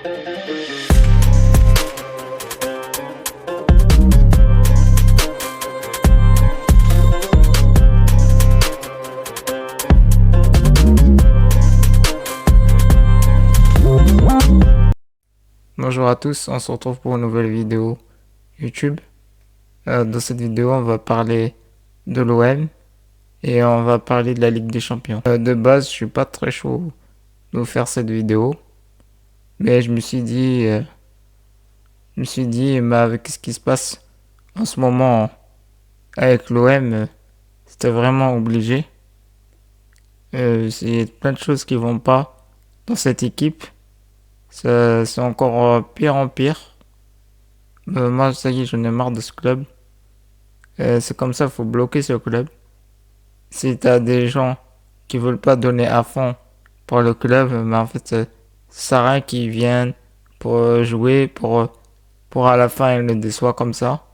Bonjour à tous, on se retrouve pour une nouvelle vidéo YouTube. Dans cette vidéo, on va parler de l'OM et on va parler de la Ligue des Champions. De base, je suis pas très chaud de vous faire cette vidéo, mais mais avec ce qui se passe en ce moment avec l'OM, c'était vraiment obligé. C'est plein de choses qui vont pas dans cette équipe. C'est encore pire en pire. Moi, ça y est, j'en ai marre de ce club. C'est comme ça, faut bloquer ce club. Si t'as des gens qui veulent pas donner à fond pour le club, mais en fait, ça sert à rien qu'ils viennent pour jouer, pour à la fin ils le déçoivent comme ça.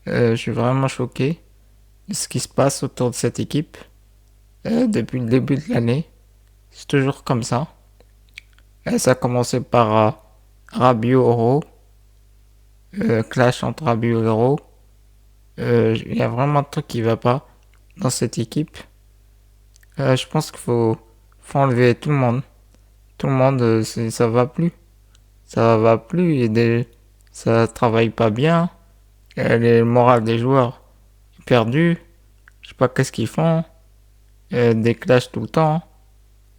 Je suis vraiment choqué de ce qui se passe autour de cette équipe depuis le début de l'année. C'est toujours comme ça. Ça a commencé par Rabiot-Euro, clash entre Rabiot et Euro. Il y a vraiment un truc qui va pas dans cette équipe. Je pense faut enlever tout le monde. Tout le monde, ça va plus. Ça va plus ça travaille pas bien. Le moral des joueurs est perdu. Je sais pas qu'est-ce qu'ils font. Des clashs tout le temps.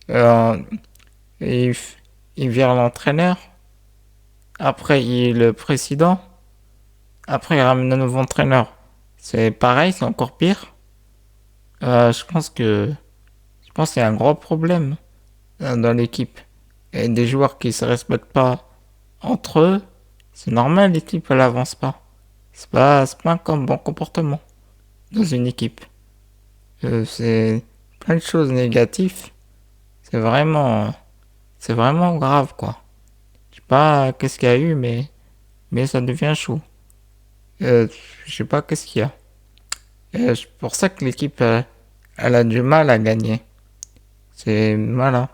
Euh, ils, ils virent l'entraîneur. Après, il y a le président. Après, il ramène un nouveau entraîneur. C'est pareil, c'est encore pire. Je pense qu'il y a un gros problème dans l'équipe. Et des joueurs qui se respectent pas entre eux, c'est normal, l'équipe elle avance pas. C'est pas un bon comportement dans une équipe. C'est plein de choses négatives. C'est vraiment, c'est vraiment grave quoi. Je sais pas qu'est-ce qu'il y a eu, mais ça devient chaud. Euh, je sais pas qu'est-ce qu'il y a. C'est pour ça que l'équipe elle a du mal à gagner. C'est voilà.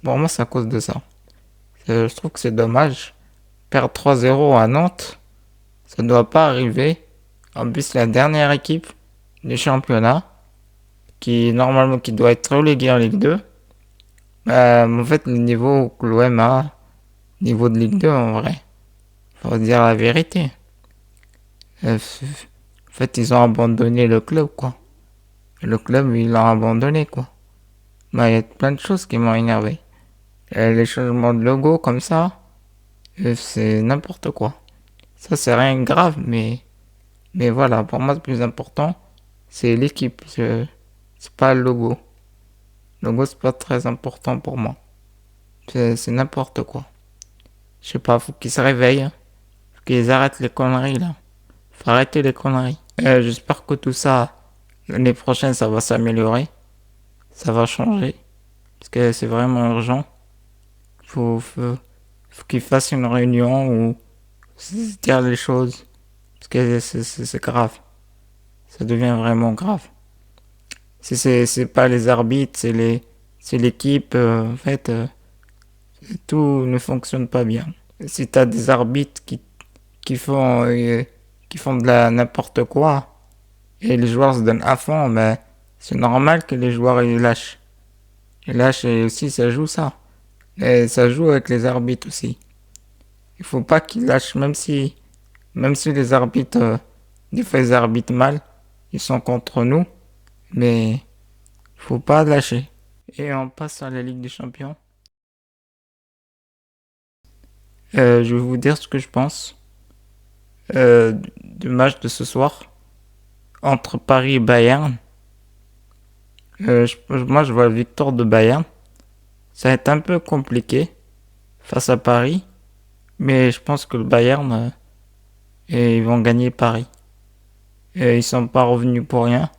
Pour moi c'est à cause de ça. Je trouve que c'est dommage. Perdre 3-0 à Nantes, ça ne doit pas arriver. En plus, la dernière équipe du championnat, qui doit être reléguée en Ligue 2, en fait, le niveau que l'OM a, niveau de Ligue 2 en vrai, faut dire la vérité. En fait, ils ont abandonné le club, quoi. Le club, ils l'ont abandonné, quoi. Il y a plein de choses qui m'ont énervé. Les changements de logo comme ça, c'est n'importe quoi. Ça, c'est rien de grave, mais voilà, pour moi, le plus important, c'est l'équipe. C'est pas le logo. Le logo, c'est pas très important pour moi. C'est n'importe quoi. Je sais pas, faut qu'ils se réveillent, hein. Faut qu'ils arrêtent les conneries, là. Faut arrêter les conneries. J'espère que tout ça, l'année prochaine, ça va s'améliorer. Ça va changer. Parce que c'est vraiment urgent. Faut, faut, faut qu'ils fassent une réunion où se dire les choses. Parce que c'est grave. Ça devient vraiment grave. Si c'est pas les arbitres, c'est l'équipe, en fait, tout ne fonctionne pas bien. Si t'as des arbitres qui font de la n'importe quoi, et les joueurs se donnent à fond, ben, c'est normal que les joueurs ils lâchent. Ils lâchent et aussi ça joue ça. Et ça joue avec les arbitres aussi. Il faut pas qu'ils lâchent, même si les arbitres, des fois ils arbitrent mal, ils sont contre nous, mais faut pas lâcher. Et on passe à la Ligue des Champions. Je vais vous dire ce que je pense du match de ce soir entre Paris et Bayern. Moi, je vois la victoire de Bayern. Ça va être un peu compliqué face à Paris, mais je pense que le Bayern, ils vont gagner Paris. Ils sont pas revenus pour rien.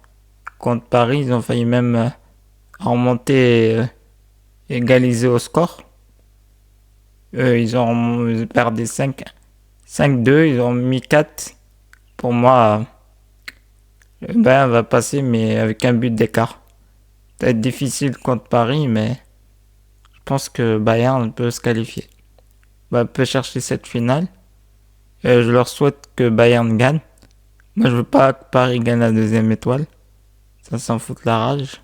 Contre Paris, ils ont failli même remonter, égaliser au score. Ils ont perdu 5-2, ils ont mis 4. Pour moi, le Bayern va passer, mais avec un but d'écart. Ça va être difficile contre Paris, mais je je pense que Bayern peut se qualifier. Bah, peut chercher cette finale. Je leur souhaite que Bayern gagne. Moi, je veux pas que Paris gagne la deuxième étoile. Ça s'en fout de la rage.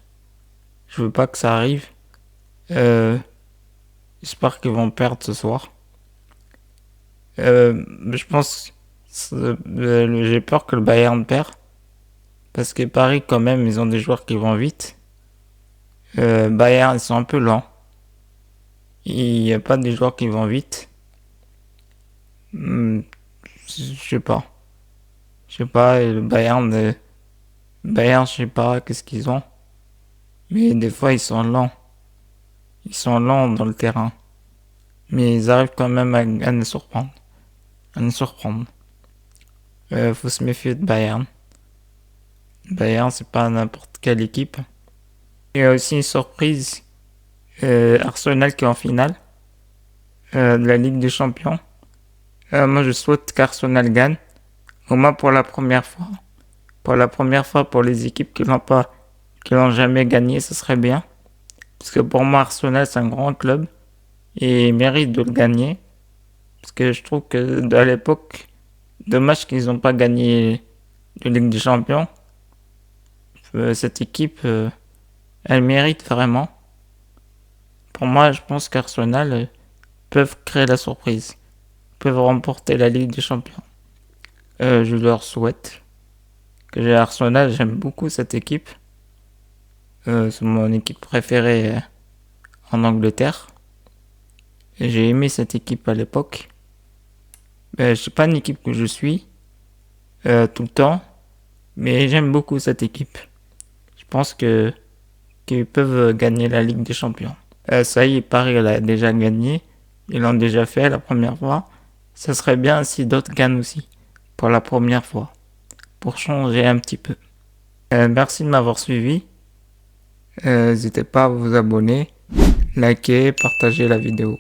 Je veux pas que ça arrive. Euh, J'espère qu'ils vont perdre ce soir. Je pense, j'ai peur que le Bayern perd. Parce que Paris, quand même, ils ont des joueurs qui vont vite. Bayern, ils sont un peu lents. Il n'y a pas des joueurs qui vont vite. Hmm, je sais pas. Je sais pas, et le Bayern, je sais pas, qu'est-ce qu'ils ont. Mais des fois, ils sont lents. Ils sont lents dans le terrain. Mais ils arrivent quand même à nous surprendre. À nous surprendre. Faut se méfier de Bayern. Bayern, c'est pas n'importe quelle équipe. Il y a aussi une surprise. Arsenal qui est en finale de la Ligue des Champions. Moi, je souhaite qu'Arsenal gagne. Au moins pour la première fois. Pour la première fois pour les équipes qui l'ont jamais gagné, ce serait bien. Parce que pour moi, Arsenal, c'est un grand club. Et ils méritent de le gagner. Parce que je trouve que à l'époque, dommage qu'ils n'ont pas gagné la Ligue des Champions. Cette équipe, elle mérite vraiment. Pour moi, je pense qu'Arsenal peuvent créer la surprise. Peuvent remporter la Ligue des Champions. Je leur souhaite que j'ai Arsenal. J'aime beaucoup cette équipe. C'est mon équipe préférée en Angleterre. Et j'ai aimé cette équipe à l'époque. C'est pas une équipe que je suis tout le temps, mais j'aime beaucoup cette équipe. Je pense que qu'ils peuvent gagner la Ligue des Champions. Ça y est, Paris l'a déjà gagné. Ils l'ont déjà fait la première fois. Ça serait bien si d'autres gagnent aussi pour la première fois, pour changer un petit peu. Merci de m'avoir suivi. N'hésitez pas à vous abonner, liker, partager la vidéo.